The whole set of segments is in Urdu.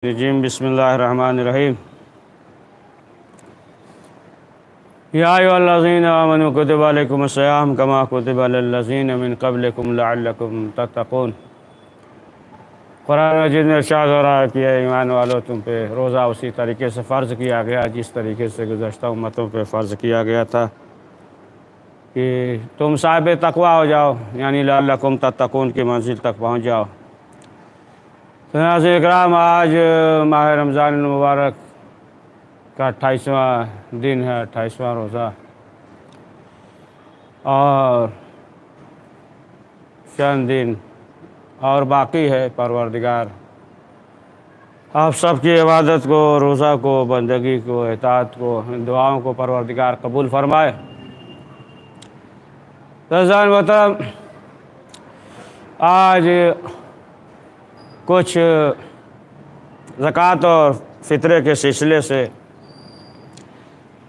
الرجیم بسم اللہ الرحمن الرحیم یا ایھا الذین آمنوا کتب علیکم الصیام کما کتب علی الذین من قبلکم لعلکم تتقون۔ قرآن مجید میں ارشاد ہو رہا ہے کہ اے ایمان والو، تم پہ روزہ اسی طریقے سے فرض کیا گیا جس طریقے سے گزشتہ امتوں پہ فرض کیا گیا تھا کہ تم صاحب تقویٰ ہو جاؤ، یعنی لعلکم تتقون کی منزل تک پہنچ جاؤ۔ ناظرین اکرام، آج ماہ رمضان المبارک کا 28واں دن ہے، 28واں روزہ، اور چند دن اور باقی ہے۔ پروردگار آپ سب کی عبادت کو، روزہ کو، بندگی کو، اطاعت کو، دعاؤں کو پروردگار قبول فرمائے۔ عزیزان محترم، آج کچھ زکوٰۃ اور فطرے کے سلسلے سے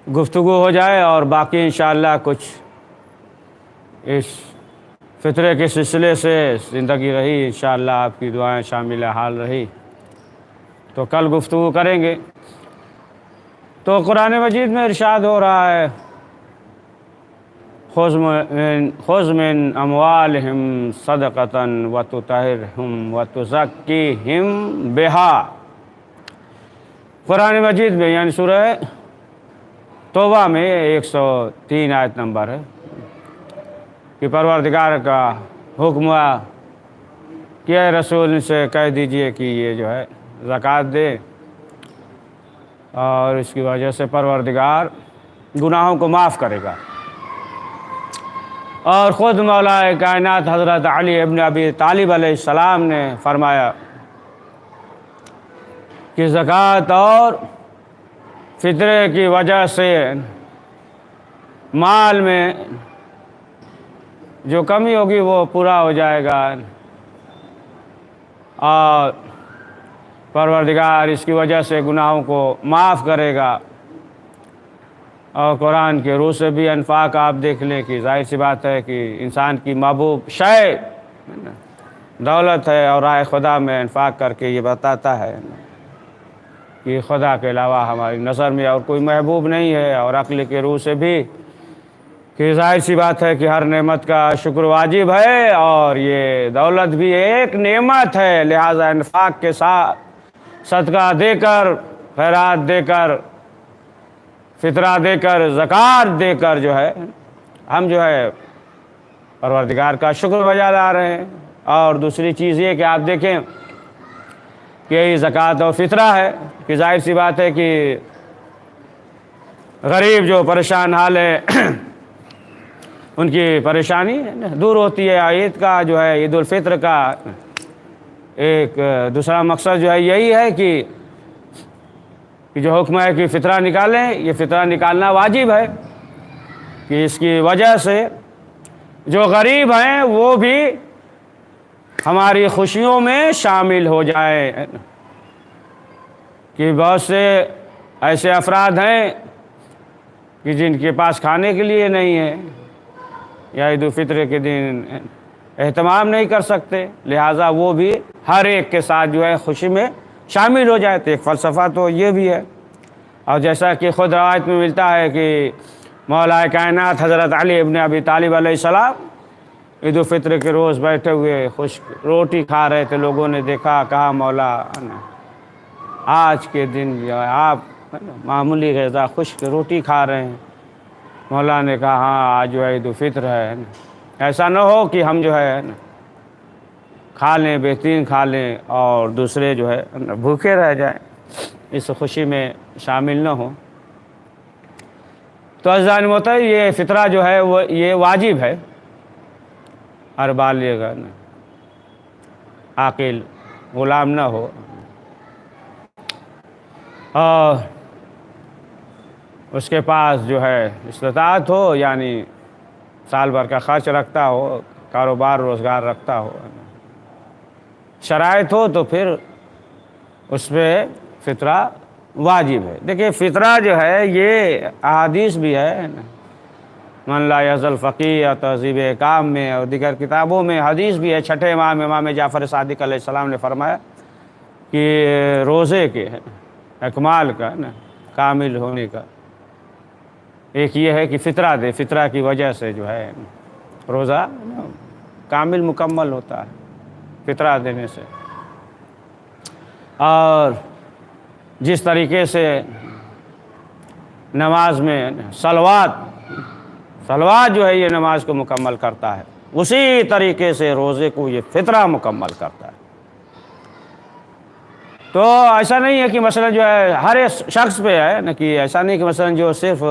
گفتگو ہو جائے، اور باقی انشاءاللہ کچھ اس فطرے کے سلسلے سے زندگی رہی، انشاءاللہ آپ کی دعائیں شامل حال رہی تو کل گفتگو کریں گے۔ تو قرآن مجید میں ارشاد ہو رہا ہے خذ من اموالہم صدقۃ وتطہرہم وتزکیہم بہا۔ قرآن مجید میں یعنی سورہ توبہ میں 103 آیت نمبر ہے کہ پروردگار کا حکم ہوا کہ اے رسول سے کہہ دیجئے کہ یہ جو ہے زکوٰۃ دے، اور اس کی وجہ سے پروردگار گناہوں کو معاف کرے گا۔ اور خود مولا کائنات حضرت علی ابن ابی طالب علیہ السلام نے فرمایا کہ زکوٰۃ اور فطرے کی وجہ سے مال میں جو کمی ہوگی وہ پورا ہو جائے گا، اور پروردگار اس کی وجہ سے گناہوں کو معاف کرے گا۔ اور قرآن کے روح سے بھی انفاق آپ دیکھ لیں کہ ظاہر سی بات ہے کہ انسان کی محبوب شے دولت ہے، اور راہ خدا میں انفاق کر کے یہ بتاتا ہے کہ خدا کے علاوہ ہماری نظر میں اور کوئی محبوب نہیں ہے، اور عقل کے روح سے بھی کہ ظاہر سی بات ہے کہ ہر نعمت کا شکر واجب ہے، اور یہ دولت بھی ایک نعمت ہے، لہٰذا انفاق کے ساتھ صدقہ دے کر، خیرات دے کر، فطرہ دے کر، زکوٰۃ دے کر جو ہے ہم جو ہے پروردگار کا شکر بجا لا رہے ہیں۔ اور دوسری چیز یہ کہ آپ دیکھیں کہ یہ زکوٰۃ اور فطرہ ہے کہ ظاہر سی بات ہے کہ غریب جو پریشان حال ہے ان کی پریشانی دور ہوتی ہے۔ عید کا جو ہے عید الفطر کا ایک دوسرا مقصد جو ہے یہی ہے کہ جو حکم ہے کہ فطرہ نکالیں، یہ فطرہ نکالنا واجب ہے کہ اس کی وجہ سے جو غریب ہیں وہ بھی ہماری خوشیوں میں شامل ہو جائیں، کہ بہت سے ایسے افراد ہیں کہ جن کے پاس کھانے کے لیے نہیں ہے، یا عید الفطر کے دن اہتمام نہیں کر سکتے، لہٰذا وہ بھی ہر ایک کے ساتھ جو ہے خوشی میں شامل ہو جائے۔ تو ایک فلسفہ تو یہ بھی ہے، اور جیسا کہ خود روایت میں ملتا ہے کہ مولا کائنات حضرت علی ابن ابی طالب علیہ السلام عید الفطر کے روز بیٹھے ہوئے خشک روٹی کھا رہے تھے۔ لوگوں نے دیکھا، کہا مولا آج کے دن جو ہے آپ معمولی غذا خشک روٹی کھا رہے ہیں۔ مولا نے کہا ہاں آج جو ہے عید الفطر ہے، ایسا نہ ہو کہ ہم جو ہے کھا لیں، بہترین کھا لیں، اور دوسرے جو ہے بھوکے رہ جائیں، اس خوشی میں شامل نہ ہوں۔ تو عزیزان محترم، یہ فطرہ جو ہے وہ یہ واجب ہے، ہر بالغ عاقل غلام نہ ہو، اور اس کے پاس جو ہے استطاعت ہو، یعنی سال بھر کا خرچ رکھتا ہو، کاروبار روزگار رکھتا ہو، شرائط ہو، تو پھر اس پہ فطرہ واجب ہے۔ دیکھیں فطرہ جو ہے یہ احادیث بھی ہے، من لا یزل فقیہ تہذیب کام میں اور دیگر کتابوں میں حدیث بھی ہے۔ چھٹے امام جعفر صادق علیہ السلام نے فرمایا کہ روزے کے اکمال کا نا کامل ہونے کا ایک یہ ہے کہ فطرہ دے، فطرہ کی وجہ سے جو ہے روزہ کامل مکمل ہوتا ہے فطرہ دینے سے۔ اور جس طریقے سے نماز میں صلوات جو ہے یہ نماز کو مکمل کرتا ہے، اسی طریقے سے روزے کو یہ فطرہ مکمل کرتا ہے۔ تو ایسا نہیں ہے کہ مثلا جو ہے ہر ایک شخص پہ ہے نا، کہ ایسا نہیں کہ مثلا جو صرف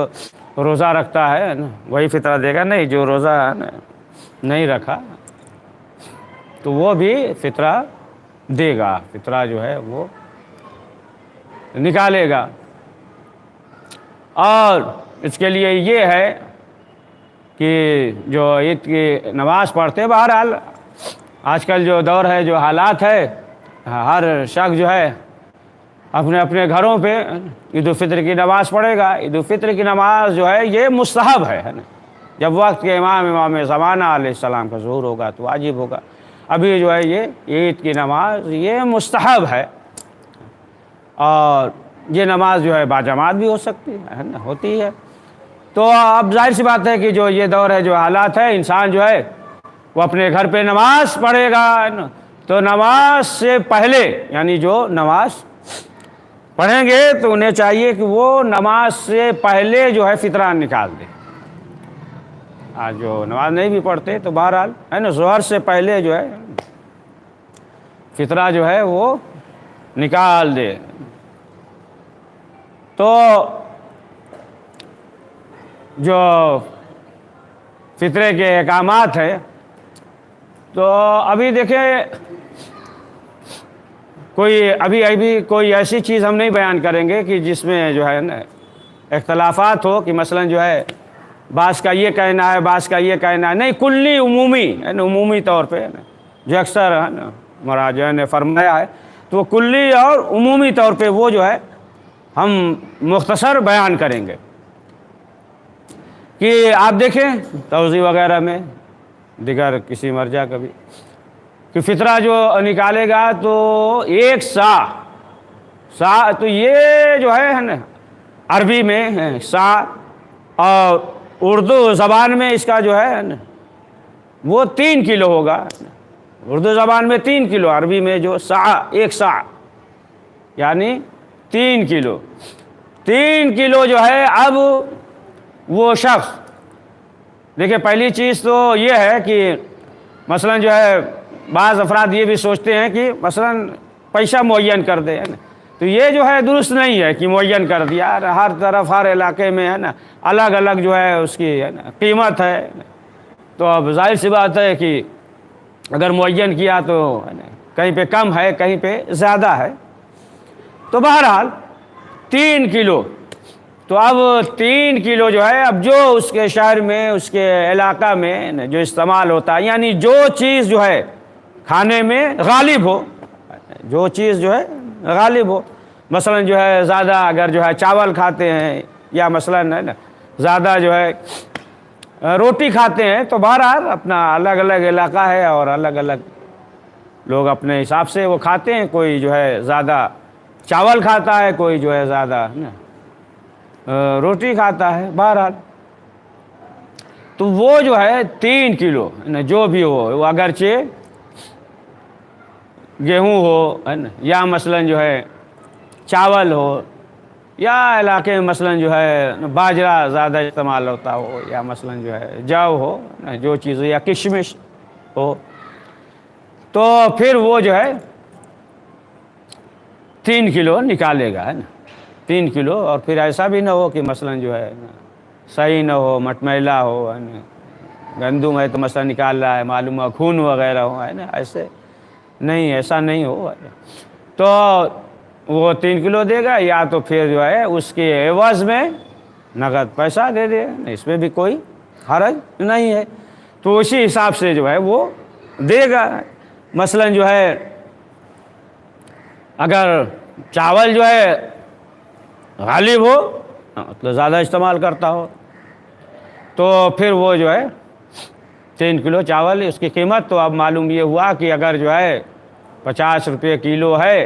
روزہ رکھتا ہے نا وہی فطرہ دے گا، نہیں، جو روزہ نہیں رکھا تو وہ بھی فطرہ دے گا، فطرہ جو ہے وہ نکالے گا۔ اور اس کے لیے یہ ہے کہ جو عید کی نماز پڑھتے، بہرحال آج کل جو دور ہے، جو حالات ہے، ہر شخص جو ہے اپنے اپنے گھروں پہ عید الفطر کی نماز پڑھے گا۔ عید الفطر کی نماز جو ہے یہ مستحب ہے نا، جب وقت کے امام زمانہ علیہ السلام کا ظہور ہوگا تو واجب ہوگا۔ ابھی جو ہے یہ عید کی نماز یہ مستحب ہے، اور یہ نماز جو ہے باجماعت بھی ہو سکتی ہے نا، ہوتی ہے۔ تو اب ظاہر سی بات ہے کہ جو یہ دور ہے، جو حالات ہے، انسان جو ہے وہ اپنے گھر پہ نماز پڑھے گا نا، تو نماز سے پہلے یعنی جو نماز پڑھیں گے تو انہیں چاہیے کہ وہ نماز سے پہلے جو ہے فطرہ نکال دیں۔ آج جو نماز نہیں بھی پڑھتے تو بہرحال ہے نا ظہر سے پہلے جو ہے فطرہ جو ہے وہ نکال دے۔ تو جو فطرے کے احکامات ہیں، تو ابھی دیکھیں ابھی کوئی ایسی چیز ہم نہیں بیان کریں گے کہ جس میں جو ہے نا اختلافات ہو، کہ مثلا جو ہے بعض کا یہ کہنا ہے، بعض کا یہ کہنا ہے، نہیں، کلی عمومی ہے نا، عمومی طور پہ جو اکثر ہے نا مراجع نے فرمایا ہے، تو وہ کلی اور عمومی طور پہ وہ جو ہے ہم مختصر بیان کریں گے۔ کہ آپ دیکھیں توضیح وغیرہ میں دیگر کسی مرجع کا بھی کہ فطرہ جو نکالے گا تو ایک سا تو یہ جو ہے نا عربی میں سا، اور اردو زبان میں اس کا جو ہے نا وہ 3 کلو ہوگا۔ اردو زبان میں 3 کلو، عربی میں جو ایک سا یعنی 3 کلو۔ 3 کلو جو ہے اب وہ شخص دیکھیں، پہلی چیز تو یہ ہے کہ مثلا جو ہے بعض افراد یہ بھی سوچتے ہیں کہ مثلا پیسہ معین کر دے، ہے نا، تو یہ جو ہے درست نہیں ہے کہ معین کر دیا۔ ہر طرف ہر علاقے میں ہے نا الگ الگ جو ہے اس کی ہے نا قیمت ہے، تو اب ظاہر سی بات ہے کہ اگر معین کیا تو کہیں پہ کم ہے، کہیں پہ زیادہ ہے۔ تو بہرحال 3 کلو، تو اب 3 کلو جو ہے اب جو اس کے شہر میں، اس کے علاقہ میں جو استعمال ہوتا ہے، یعنی جو چیز جو ہے کھانے میں غالب ہو، جو چیز جو ہے غالب ہو، مثلا جو ہے زیادہ اگر جو ہے چاول کھاتے ہیں، یا مثلا ہے نا زیادہ جو ہے روٹی کھاتے ہیں، تو بہرحال اپنا الگ الگ علاقہ ہے اور الگ الگ لوگ اپنے حساب سے وہ کھاتے ہیں۔ کوئی جو ہے زیادہ چاول کھاتا ہے، کوئی جو ہے زیادہ روٹی کھاتا ہے، بہرحال تو وہ جو ہے 3 کلو جو بھی ہو، وہ اگرچہ گیہوں ہو ہے نا، یا مثلا جو ہے چاول ہو، یا علاقے میں مثلا جو ہے باجرہ زیادہ استعمال ہوتا ہو، یا مثلا جو ہے جو ہو جو چیز، یا کشمش ہو، تو پھر وہ جو ہے 3 کلو نکالے گا، ہے نا، 3 کلو۔ اور پھر ایسا بھی نہ ہو کہ مثلا جو ہے صحیح نہ ہو، مٹمیلا ہو، ہے نا، گندم ہے تو مثلا نکال رہا ہے، معلوم ہو خون وغیرہ ہو، ہے نا، ایسے نہیں، ایسا نہیں ہو، تو وہ 3 کلو دے گا، یا تو پھر جو ہے اس کے عوض میں نقد پیسہ دے دے، اس میں بھی کوئی حرج نہیں ہے۔ تو اسی حساب سے جو ہے وہ دے گا۔ مثلا جو ہے اگر چاول جو ہے غالب ہو، مطلب زیادہ استعمال کرتا ہو، تو پھر وہ جو ہے 3 کلو چاول، اس کی قیمت تو اب معلوم یہ ہوا کہ اگر جو ہے 50 روپے کلو ہے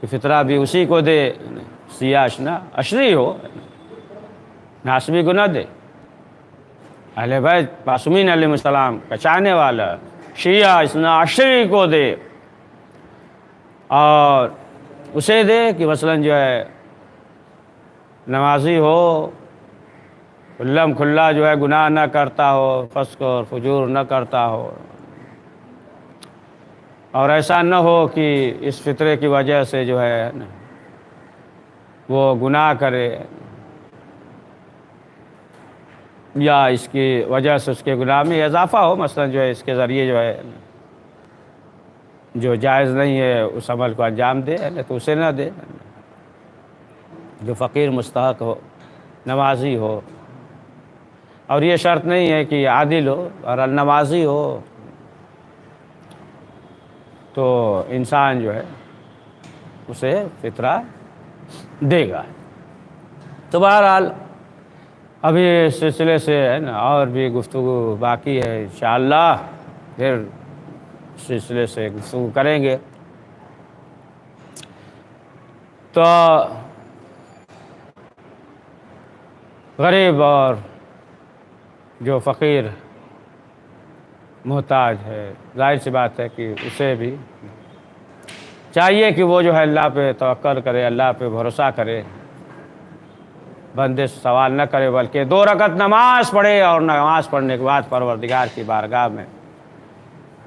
کہ فطرہ بھی اسی کو دے، سیاش نہ اشری ہو، ناسبی کو نہ دے۔ اہل بیت معصومین علیہ السلام کا چاہنے والا شیعہ اثنا عشری کو دے، اور اسے دے کہ مثلاً جو ہے نمازی ہو، کھلم کھلا جو ہے گناہ نہ کرتا ہو، فسق اور فجور نہ کرتا ہو، اور ایسا نہ ہو کہ اس فطرے کی وجہ سے جو ہے وہ گناہ کرے، یا اس کی وجہ سے اس کے گناہ میں اضافہ ہو، مثلا جو ہے اس کے ذریعے جو ہے جو جائز نہیں ہے اس عمل کو انجام دے تو اسے نہ دے۔ جو فقیر مستحق ہو، نمازی ہو، اور یہ شرط نہیں ہے کہ عادل ہو اور نمازی ہو، تو انسان جو ہے اسے فطرہ دے گا۔ تو بہرحال ابھی اس سلسلے سے ہے نا اور بھی گفتگو باقی ہے، انشاءاللہ پھر اس سلسلے سے گفتگو کریں گے۔ تو غریب اور جو فقیر محتاج ہے، ظاہر سی بات ہے کہ اسے بھی چاہیے کہ وہ جو ہے اللہ پہ توکل کرے، اللہ پہ بھروسہ کرے، بندے سے سوال نہ کرے، بلکہ 2 رکعت نماز پڑھے، اور نماز پڑھنے کے بعد پروردگار کی بارگاہ میں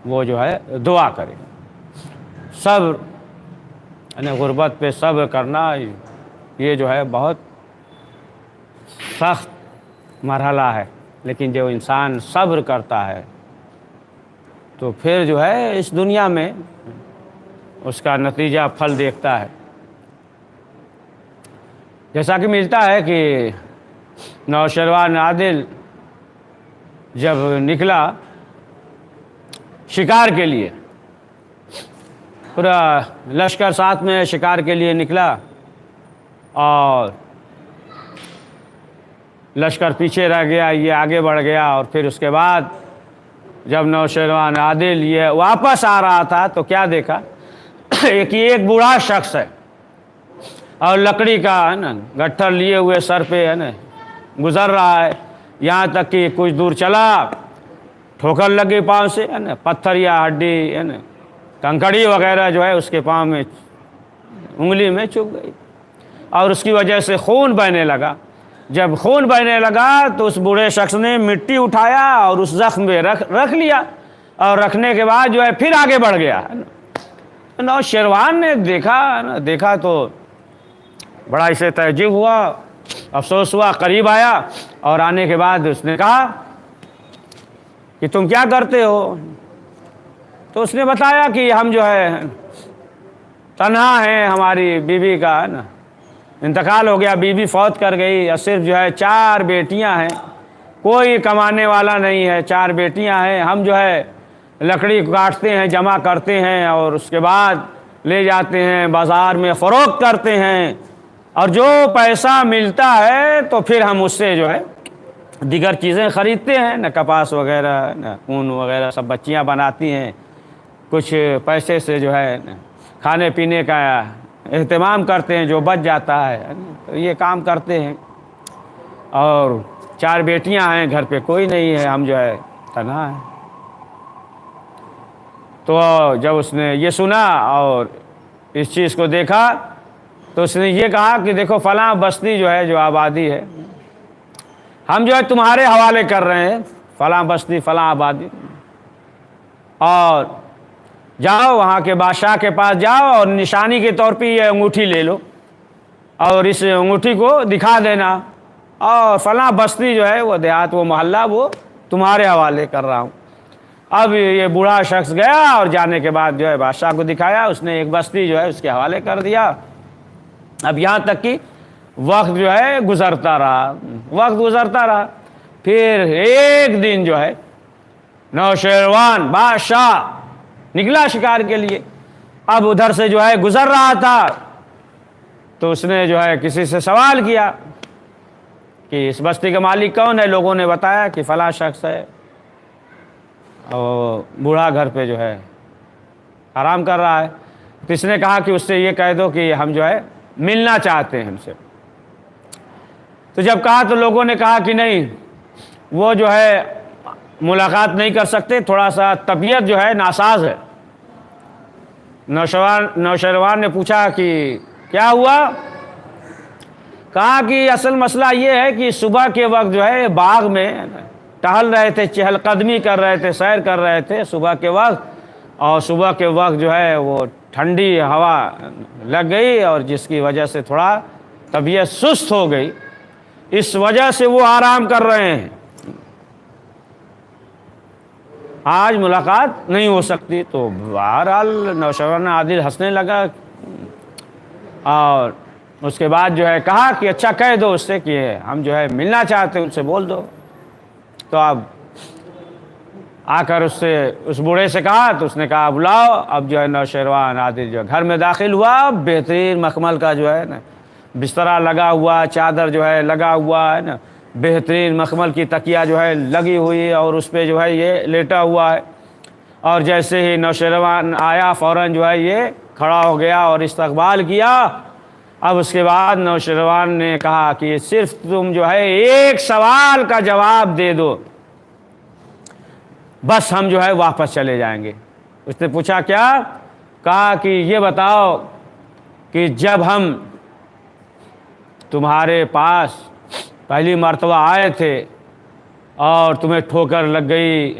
وہ جو ہے دعا کرے۔ صبر یعنی غربت پہ صبر کرنا، یہ جو ہے بہت سخت مرحلہ ہے، لیکن جو انسان صبر کرتا ہے تو پھر جو ہے اس دنیا میں اس کا نتیجہ پھل دیکھتا ہے۔ جیسا کہ ملتا ہے کہ نوشیروان عادل جب نکلا شکار کے لیے، پورا لشکر ساتھ میں شکار کے لیے نکلا، اور لشکر پیچھے رہ گیا، یہ آگے بڑھ گیا، اور پھر اس کے بعد جب نوشیروان عادل یہ واپس آ رہا تھا تو کیا دیکھا، ایک بوڑھا شخص ہے اور لکڑی کا ہے نا گٹھر لیے ہوئے سر پہ ہے نا گزر رہا ہے، یہاں تک کہ کچھ دور چلا، ٹھوکر لگی پاؤں سے ہے نا، پتھر یا ہڈی ہے نا کنکڑی وغیرہ جو ہے اس کے پاؤں میں انگلی میں چبھ گئی، اور اس کی وجہ سے خون بہنے لگا۔ جب خون بہنے لگا تو اس بوڑھے شخص نے مٹی اٹھایا اور اس زخم پہ رکھ لیا، اور رکھنے کے بعد جو ہے پھر آگے بڑھ گیا۔ نوشیروان نے دیکھا تو بڑا اسے تعجب ہوا، افسوس ہوا، قریب آیا، اور آنے کے بعد اس نے کہا کہ تم کیا کرتے ہو؟ تو اس نے بتایا کہ ہم جو ہے تنہا ہیں، ہماری بیوی کا ہے نا انتقال ہو گیا، بیوی فوت کر گئی، اور صرف جو ہے 4 بیٹیاں ہیں، کوئی کمانے والا نہیں ہے، 4 بیٹیاں ہیں، ہم جو ہے لکڑی کاٹتے ہیں، جمع کرتے ہیں، اور اس کے بعد لے جاتے ہیں بازار میں فروخت کرتے ہیں، اور جو پیسہ ملتا ہے تو پھر ہم اس سے جو ہے دیگر چیزیں خریدتے ہیں، نہ کپاس وغیرہ نہ اون وغیرہ سب بچیاں بناتی ہیں، کچھ پیسے سے جو ہے کھانے پینے کا اہتمام کرتے ہیں، جو بچ جاتا ہے تو یہ کام کرتے ہیں، اور 4 بیٹیاں ہیں، گھر پہ کوئی نہیں ہے، ہم جو ہے تنہا ہیں۔ تو جب اس نے یہ سنا اور اس چیز کو دیکھا تو اس نے یہ کہا کہ دیکھو فلاں بستی جو ہے، جو آبادی ہے، ہم جو ہے تمہارے حوالے کر رہے ہیں، فلاں بستی فلاں آبادی، اور جاؤ وہاں کے بادشاہ کے پاس جاؤ اور نشانی کے طور پہ یہ انگوٹھی لے لو، اور اس انگوٹھی کو دکھا دینا، اور فلاں بستی جو ہے وہ دیہات وہ محلہ وہ تمہارے حوالے کر رہا ہوں۔ اب یہ بوڑھا شخص گیا اور جانے کے بعد جو ہے بادشاہ کو دکھایا، اس نے ایک بستی جو ہے اس کے حوالے کر دیا۔ اب یہاں تک کہ وقت جو ہے گزرتا رہا، پھر ایک دن جو ہے نوشیروان بادشاہ نکلا شکار کے لیے، اب ادھر سے جو ہے گزر رہا تھا، تو اس نے جو ہے کسی سے سوال کیا کہ اس بستی کا مالک کون ہے؟ لوگوں نے بتایا کہ فلاں شخص ہے، اور بوڑھا گھر پہ جو ہے آرام کر رہا ہے۔ تو اس نے کہا کہ اس سے یہ کہہ دو کہ ہم جو ہے ملنا چاہتے ہیں ہم سے۔ تو جب کہا تو لوگوں نے کہا کہ نہیں، وہ جو ہے ملاقات نہیں کر سکتے، تھوڑا سا طبیعت جو ہے ناساز ہے۔ نوشیروان نے پوچھا کہ کیا ہوا؟ کہا کہ اصل مسئلہ یہ ہے کہ صبح کے وقت جو ہے باغ میں ٹہل رہے تھے، چہل قدمی کر رہے تھے، سیر کر رہے تھے صبح کے وقت، اور صبح کے وقت جو ہے وہ ٹھنڈی ہوا لگ گئی، اور جس کی وجہ سے تھوڑا طبیعت سست ہو گئی، اس وجہ سے وہ آرام کر رہے ہیں، آج ملاقات نہیں ہو سکتی۔ تو بہرحال نوشیروان عادل ہنسنے لگا، اور اس کے بعد جو ہے کہا کہ اچھا کہہ دو اس سے کہ ہم جو ہے ملنا چاہتے ہیں، ان سے بول دو۔ تو اب آ کر اس بوڑھے سے کہا، تو اس نے کہا بلاؤ۔ اب جو ہے نوشیروان عادل جو ہے گھر میں داخل ہوا، بہترین مخمل کا جو ہے نا بسترا لگا ہوا، چادر جو ہے لگا ہوا ہے نا، بہترین مخمل کی تکیہ جو ہے لگی ہوئی، اور اس پہ جو ہے یہ لیٹا ہوا ہے۔ اور جیسے ہی نوشیروان آیا فوراً جو ہے یہ کھڑا ہو گیا اور استقبال کیا۔ اب اس کے بعد نوشیروان نے کہا کہ صرف تم جو ہے ایک سوال کا جواب دے دو، بس ہم جو ہے واپس چلے جائیں گے۔ اس نے پوچھا کیا؟ کہا کہ یہ بتاؤ کہ جب ہم تمہارے پاس پہلی مرتبہ آئے تھے اور تمہیں ٹھوکر لگ گئی،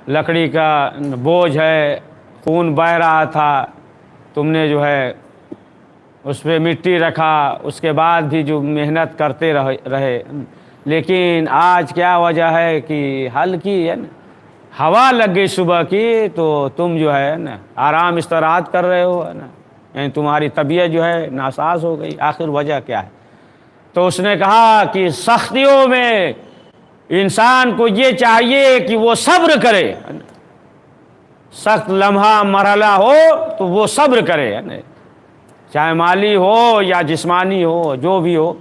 لکڑی کا بوجھ ہے، خون بہہ رہا تھا، تم نے جو ہے اس پہ مٹی رکھا، اس کے بعد بھی جو محنت کرتے رہے، لیکن آج کیا وجہ ہے کہ ہلکی ہے نا ہوا لگ گئی صبح کی، تو تم جو ہے نا آرام استراحت کر رہے ہو، ہے نا، یعنی تمہاری طبیعت جو ہے ناساز ہو گئی، آخر وجہ کیا ہے؟ تو اس نے کہا کہ سختیوں میں انسان کو یہ چاہیے کہ وہ صبر کرے، سخت لمحہ مرحلہ ہو تو وہ صبر کرے، چاہے مالی ہو یا جسمانی ہو، جو بھی ہو۔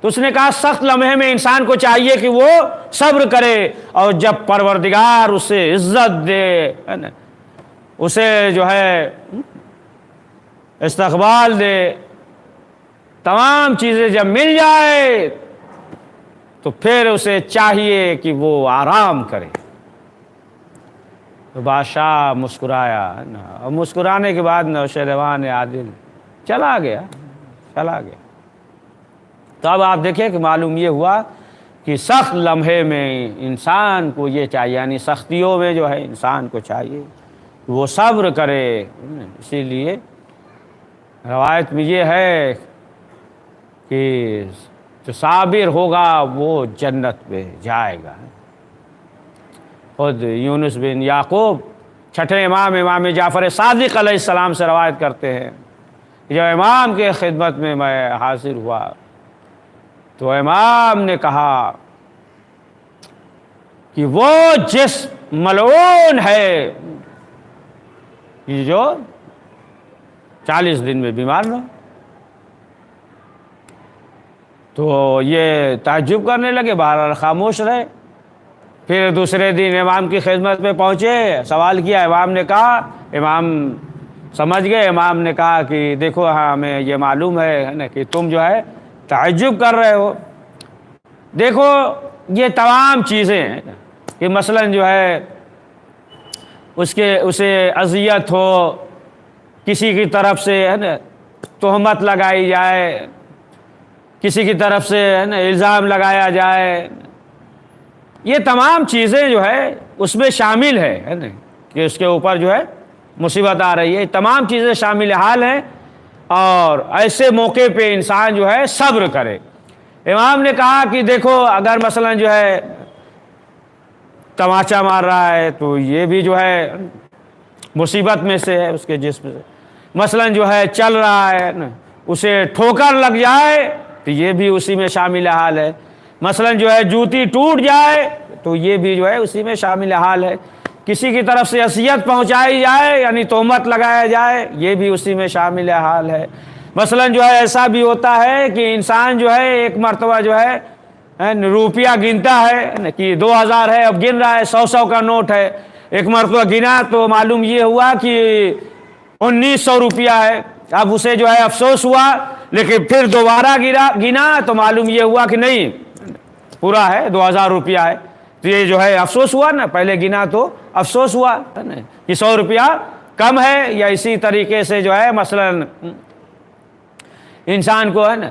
تو اس نے کہا سخت لمحے میں انسان کو چاہیے کہ وہ صبر کرے، اور جب پروردگار اسے عزت دے، اسے جو ہے استقبال دے، تمام چیزیں جب مل جائے تو پھر اسے چاہیے کہ وہ آرام کرے۔ تو بادشاہ مسکرایا، اور مسکرانے کے بعد نوشیروان عادل چلا گیا۔ تو اب آپ دیکھیں کہ معلوم یہ ہوا کہ سخت لمحے میں انسان کو یہ چاہیے، یعنی سختیوں میں جو ہے انسان کو چاہیے کہ وہ صبر کرے۔ اسی لیے روایت میں یہ ہے کہ جو صابر ہوگا وہ جنت پہ جائے گا۔ خود یونس بن یعقوب چھٹے امام جعفر صادق علیہ السلام سے روایت کرتے ہیں، جب امام کے خدمت میں میں حاضر ہوا تو امام نے کہا کہ وہ جس ملعون ہے کہ جو 40 دن میں بیمار نہ، تو یہ تعجب کرنے لگے، بہرحال خاموش رہے۔ پھر دوسرے دن امام کی خدمت میں پہنچے، سوال کیا، امام نے کہا، امام سمجھ گئے، امام نے کہا کہ دیکھو ہمیں یہ معلوم ہے نا کہ تم جو ہے تعجب کر رہے ہو، دیکھو یہ تمام چیزیں ہیں کہ مثلاً جو ہے اسے اذیت ہو، کسی کی طرف سے ہے نا تہمت لگائی جائے، کسی کی طرف سے ہے نا الزام لگایا جائے، یہ تمام چیزیں جو ہے اس میں شامل ہے نا کہ اس کے اوپر جو ہے مصیبت آ رہی ہے، تمام چیزیں شامل حال ہیں، اور ایسے موقع پہ انسان جو ہے صبر کرے۔ امام نے کہا کہ دیکھو اگر مثلا جو ہے تماچا مار رہا ہے تو یہ بھی جو ہے مصیبت میں سے ہے اس کے جسم سے، مثلا جو ہے چل رہا ہے نا اسے ٹھوکر لگ جائے تو یہ بھی اسی میں شامل حال ہے، مثلا جو ہے جوتی ٹوٹ جائے تو یہ بھی جو ہے اسی میں شامل حال ہے، کسی کی طرف سے اذیت پہنچائی جائے یعنی تہمت لگایا جائے یہ بھی اسی میں شامل حال ہے، مثلا جو ہے ایسا بھی ہوتا ہے کہ انسان جو ہے ایک مرتبہ جو ہے روپیہ گنتا ہے کہ 2000 ہے، اب گن رہا ہے 100 کا نوٹ ہے، ایک مرتبہ گنا تو معلوم یہ ہوا کہ 1900 روپیہ ہے. اب اسے جو ہے افسوس ہوا, لیکن پھر دوبارہ گنا تو معلوم یہ ہوا کہ نہیں پورا ہے, 2000 روپیہ ہے. تو یہ جو ہے افسوس ہوا نا, پہلے گنا تو افسوس ہوا کہ 100 روپیہ کم ہے. یا اسی طریقے سے جو ہے مثلا انسان کو ہے نا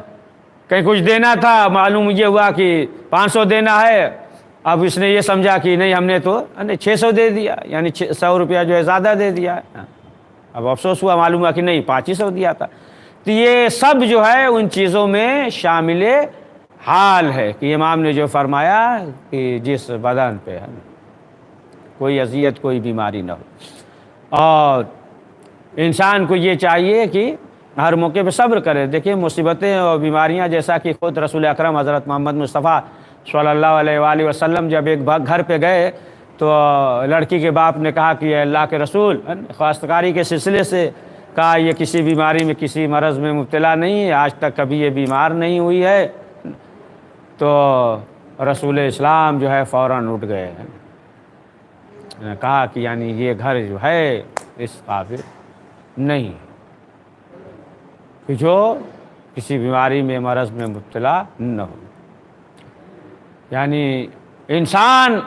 کہیں کچھ دینا تھا, معلوم یہ ہوا کہ 500 دینا ہے. اب اس نے یہ سمجھا کہ نہیں ہم نے تو 600 دے دیا, یعنی 100 روپیہ جو ہے زیادہ دے دیا. اب افسوس ہوا, معلوم ہوا کہ نہیں 500 دیا تھا. تو یہ سب جو ہے ان چیزوں میں شامل حال ہے کہ امام نے جو فرمایا کہ جس بدن پہ ہے کوئی اذیت کوئی بیماری نہ ہو. اور انسان کو یہ چاہیے کہ ہر موقع پہ صبر کرے. دیکھیں مصیبتیں اور بیماریاں, جیسا کہ خود رسول اکرم حضرت محمد مصطفیٰ صلی اللہ علیہ وآلہ وسلم جب ایک گھر پہ گئے تو لڑکی کے باپ نے کہا کہ اے اللہ کے رسول, خواستگاری کے سلسلے سے کہا یہ کسی بیماری میں کسی مرض میں مبتلا نہیں ہے, آج تک کبھی یہ بیمار نہیں ہوئی ہے. تو رسول اسلام جو ہے فوراً اٹھ گئے, کہا کہ یعنی یہ گھر جو ہے اس قابل نہیں کہ جو کسی بیماری میں مرض میں مبتلا نہ ہو. یعنی انسان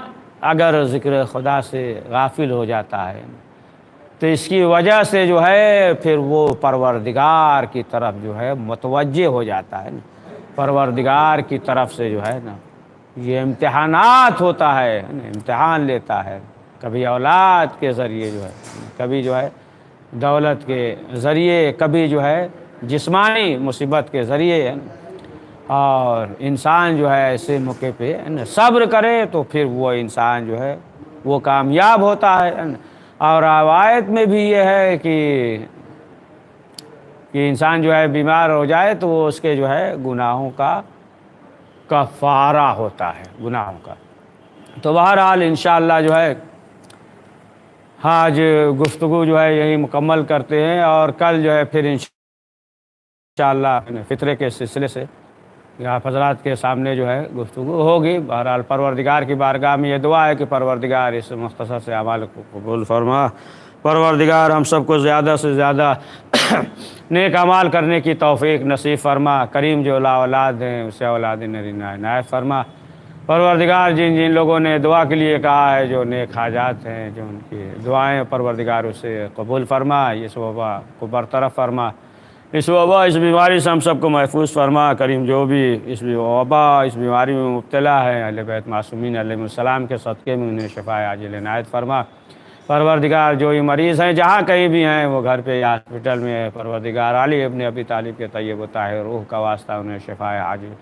اگر ذکر خدا سے غافل ہو جاتا ہے تو اس کی وجہ سے جو ہے پھر وہ پروردگار کی طرف جو ہے متوجہ ہو جاتا ہے. پروردگار کی طرف سے جو ہے نا یہ امتحانات ہوتا ہے, امتحان لیتا ہے. کبھی اولاد کے ذریعے جو ہے, کبھی جو ہے دولت کے ذریعے, کبھی جو ہے جسمانی مصیبت کے ذریعے. اور انسان جو ہے ایسے موقع پہ صبر کرے تو پھر وہ انسان جو ہے وہ کامیاب ہوتا ہے. اور روایت میں بھی یہ ہے کہ انسان جو ہے بیمار ہو جائے تو وہ اس کے جو ہے گناہوں کا کفارہ ہوتا ہے, گناہوں کا. تو بہرحال انشاءاللہ جو ہے آج گفتگو جو ہے یہی مکمل کرتے ہیں, اور کل جو ہے پھر انشاءاللہ فطرے کے سلسلے سے آپ حضرات کے سامنے جو ہے گفتگو ہوگی. بہرحال پروردگار کی بارگاہ میں یہ دعا ہے کہ پروردگار اس مختصر سے اعمال کو قبول فرما. پروردگار ہم سب کو زیادہ سے زیادہ نیک اعمال کرنے کی توفیق نصیب فرما. کریم جو لا اولاد ہیں اسے اولاد نرینہ عنایت فرما. پروردگار جن جن لوگوں نے دعا کے لیے کہا ہے, جو نیک حاجات ہیں, جو ان کی دعائیں, پروردگار اسے قبول فرما. اس وبا کو برطرف فرما, اس وبا اس بیماری سے ہم سب کو محفوظ فرما. کریم جو بھی اس وبا اس بیماری میں مبتلا ہے, اہل بیت معصومین علیہ السلام کے صدقے میں انہیں شفاء عاجل عنایت فرما. پروردگار جو ہی مریض ہیں جہاں کہیں بھی ہیں, وہ گھر پہ یا ہاسپٹل میں ہے, پروردگار علی ابن ابی طالب کے طیب و طاہر روح کا واسطہ انہیں شفاء عاجل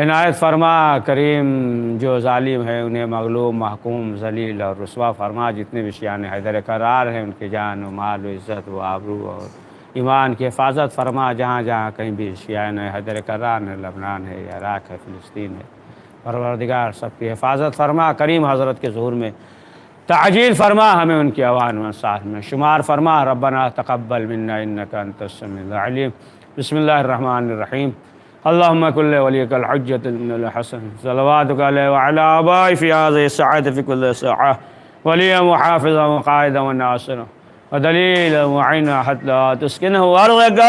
عنایت فرما. کریم جو ظالم ہے انہیں مغلوب, محکوم, ذلیل اور رسوا فرما. جتنے بھی شیعان حیدر کرار ہیں ان کی جان و مال و عزت و آبرو اور ایمان کی حفاظت فرما. جہاں جہاں کہیں بھی شیعان حیدر کرار ہے, لبنان ہے, عراق ہے, فلسطین ہے, پروردگار سب کی حفاظت فرما. کریم حضرت کے ظہور میں تعجیل فرما, ہمیں ان کی اوان و ساتھ میں شمار فرما. ربنا تقبل منا انک انت السمیع العلیم. بسم اللہ الرحمن الرحیم. اللهم كن لوليك الحجة من الحسن صلواتك عليه وعلى آبائه في هذه الساعة في كل ساعة, وليا وحافظا وقائدا وناصرا ودليلا وعينا حتى تسكنه أرضك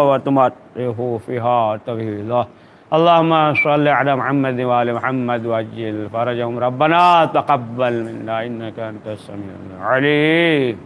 وتمتعه فيها طويلا. اللهم صل على محمد وآل محمد وعجل فرجهم. ربنا تقبل منا إنك أنت السميع العليم.